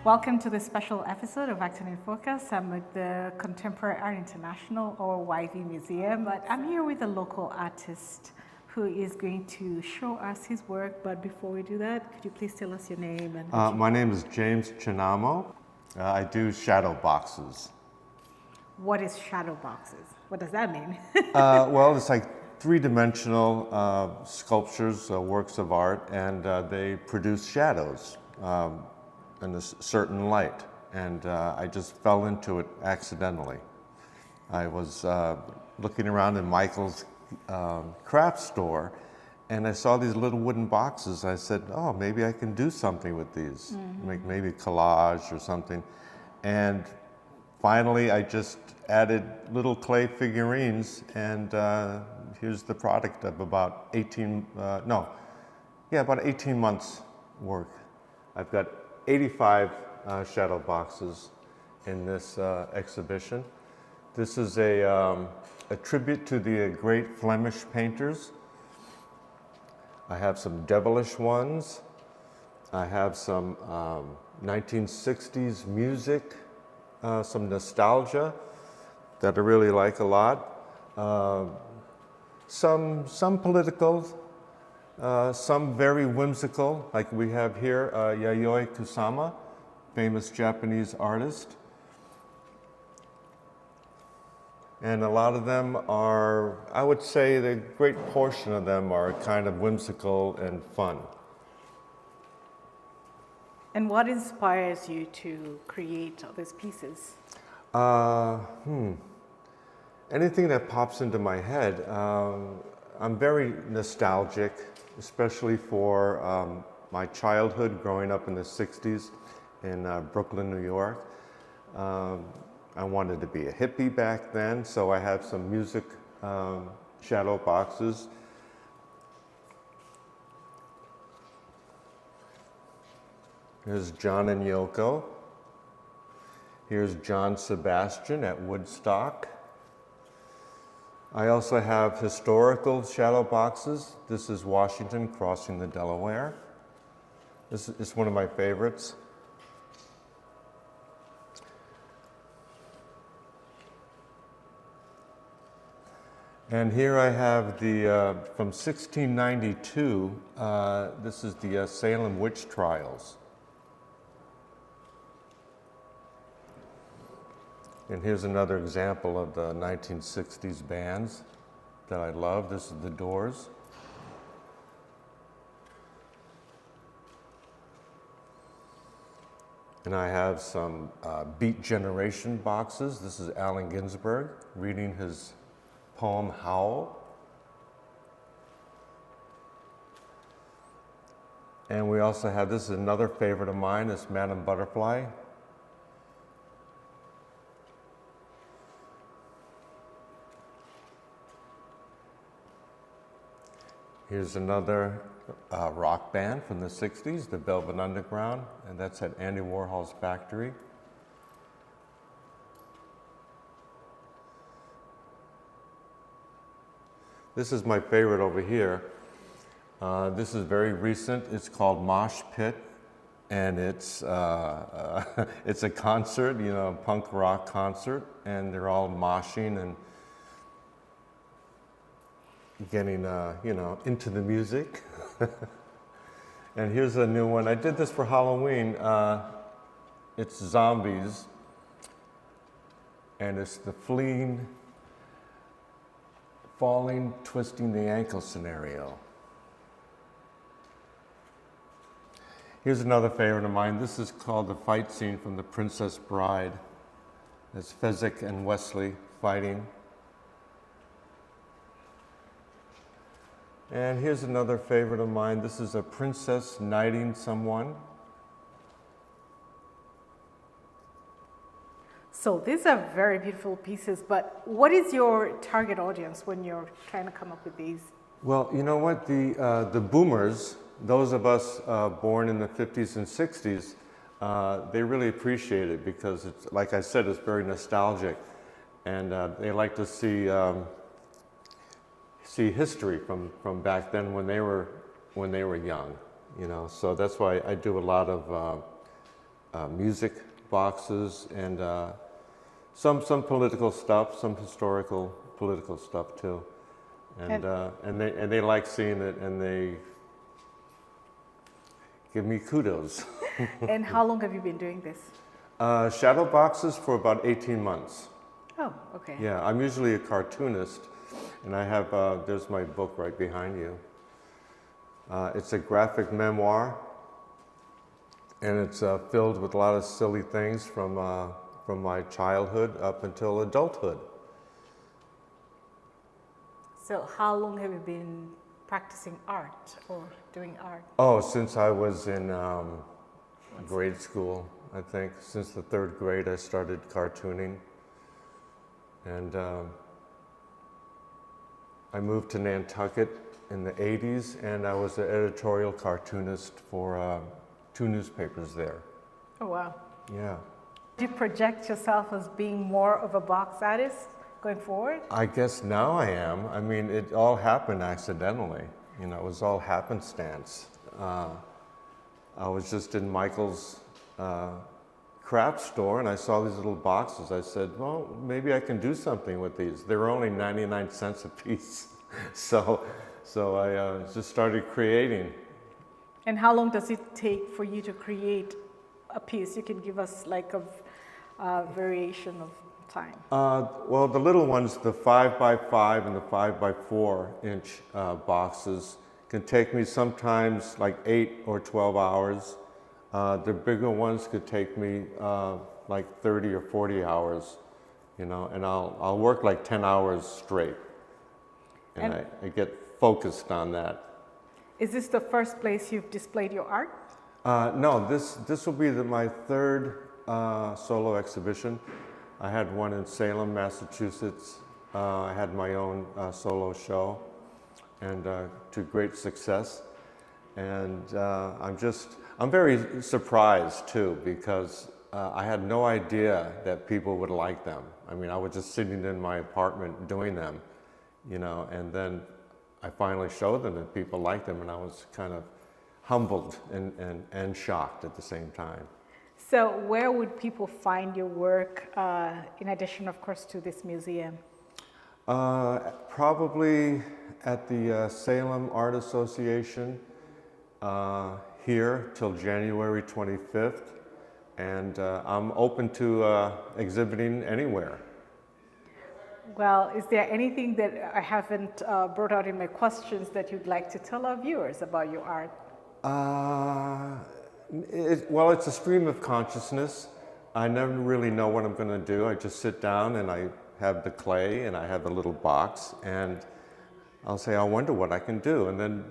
Welcome to this special episode of Acton in Focus. I'm at the Contemporary Art International, or YV Museum, but I'm here with a local artist who is going to show us his work. But before we do that, could you please tell us your name? And my name is James Cennamo. I do shadow boxes. What is shadow boxes? What does that mean? Well, it's like three-dimensional sculptures, works of art, and they produce shadows in a certain light. And I just fell into it accidentally. I was looking around in Michael's craft store, and I saw these little wooden boxes. I said, oh, maybe I can do something with these, make maybe collage or something. And finally, I just added little clay figurines, and here's the product of about 18 months work. I've got 85 shadow boxes in this exhibition. This is a tribute to the great Flemish painters. I have some devilish ones. I have some 1960s music, some nostalgia that I really like a lot. Some political, some very whimsical, like we have here Yayoi Kusama, famous Japanese artist. And a lot of them are, I would say the great portion of them are kind of whimsical and fun. And what inspires you to create all these pieces? Anything that pops into my head. I'm very nostalgic, especially for my childhood growing up in the 60s in Brooklyn, New York. I wanted to be a hippie back then, so I have some music shadow boxes. Here's John and Yoko. Here's John Sebastian at Woodstock. I also have historical shadow boxes. This is Washington crossing the Delaware. This is one of my favorites. And here I have the, from 1692, this is the Salem witch trials. And here's another example of the 1960s bands that I love. This is the Doors. And I have some Beat Generation boxes. This is Allen Ginsberg reading his poem Howl. And we also have, this is another favorite of mine, is Madame Butterfly. Here's another rock band from the 60s, the Velvet Underground, and that's at Andy Warhol's factory. This is my favorite over here. This is very recent. It's called Mosh Pit, and it's a concert, you know, a punk rock concert, and they're all moshing and getting, you know, into the music. And here's a new one. I did this for Halloween. It's zombies, and it's the fleeing, falling, twisting the ankle scenario. Here's another favorite of mine. This is called the fight scene from The Princess Bride. It's Fezzik and Wesley fighting. And here's another favorite of mine. This is a princess knighting someone. So these are very beautiful pieces, but what is your target audience when you're trying to come up with these? Well, you know what? The boomers, those of us born in the 50s and 60s, they really appreciate it because it's, like I said, it's very nostalgic, and they like to see history from back then when they were young, you know. So that's why I do a lot of music boxes, and some political stuff, some historical political stuff too. And they like seeing it, and they give me kudos. And how long have you been doing this? Shadow boxes for about 18 months. Oh, okay. Yeah, I'm usually a cartoonist, and I have, there's my book right behind you. It's a graphic memoir, and it's filled with a lot of silly things from my childhood up until adulthood. So how long have you been practicing art or doing art? Oh, since I was in grade school, I think. Since the 3rd grade, I started cartooning. And I moved to Nantucket in the 80s, and I was an editorial cartoonist for 2 newspapers there. Oh, wow. Yeah. Do you project yourself as being more of a box artist going forward? I guess now I am. I mean, it all happened accidentally. You know, it was all happenstance. I was just in Michael's craft store, and I saw these little boxes. I said, well, maybe I can do something with these. They were only 99 cents a piece. so I just started creating. And how long does it take for you to create a piece? You can give us like a variation of time. Well, the little ones, the 5x5 and the 5x4 inch boxes can take me sometimes like 8 or 12 hours. The bigger ones could take me like 30 or 40 hours, you know, and I'll work like 10 hours straight. And I get focused on that. Is this the first place you've displayed your art? No, this will be my 3rd solo exhibition. I had one in Salem, Massachusetts. I had my own solo show, and to great success. And I'm very surprised too, because I had no idea that people would like them. I mean, I was just sitting in my apartment doing them, you know, and then I finally showed them and people liked them, and I was kind of humbled and shocked at the same time. So where would people find your work, in addition, of course, to this museum? Probably at the Salem Art Association here till January 25th. And I'm open to exhibiting anywhere. Well, is there anything that I haven't brought out in my questions that you'd like to tell our viewers about your art? Well, it's a stream of consciousness. I never really know what I'm going to do. I just sit down and I have the clay and I have a little box, and I'll say, I wonder what I can do. And then,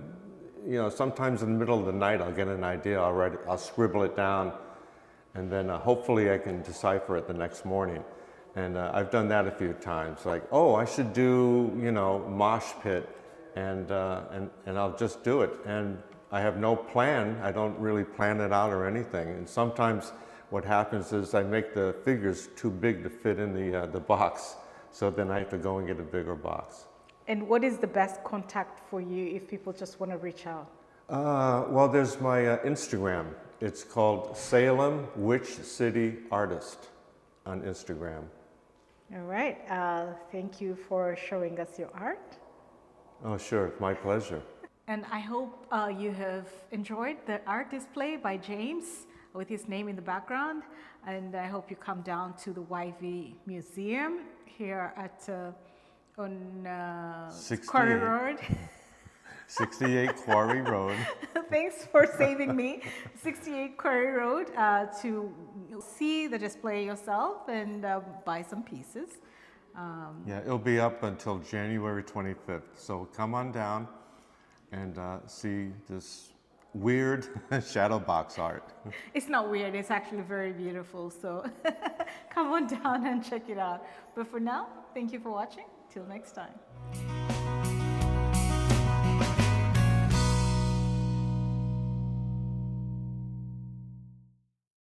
you know, sometimes in the middle of the night I'll get an idea, I'll scribble it down, and then hopefully I can decipher it the next morning. And I've done that a few times, like, oh, I should do, you know, mosh pit, and I'll just do it. And I have no plan. I don't really plan it out or anything. And sometimes what happens is I make the figures too big to fit in the box, so then I have to go and get a bigger box. And what is the best contact for you if people just want to reach out? Well, there's my Instagram. It's called Salem Witch City Artist on Instagram. All right. Thank you for showing us your art. Oh, sure. It's my pleasure. And I hope you have enjoyed the art display by James with his name in the background. And I hope you come down to the YV Museum here at on Quarry Road. 68 Quarry Road. Thanks for saving me. 68 Quarry Road to see the display yourself and buy some pieces. Yeah, it'll be up until January 25th. So come on down and see this weird shadow box art. It's not weird, it's actually very beautiful. So come on down and check it out. But for now, thank you for watching. Till next time.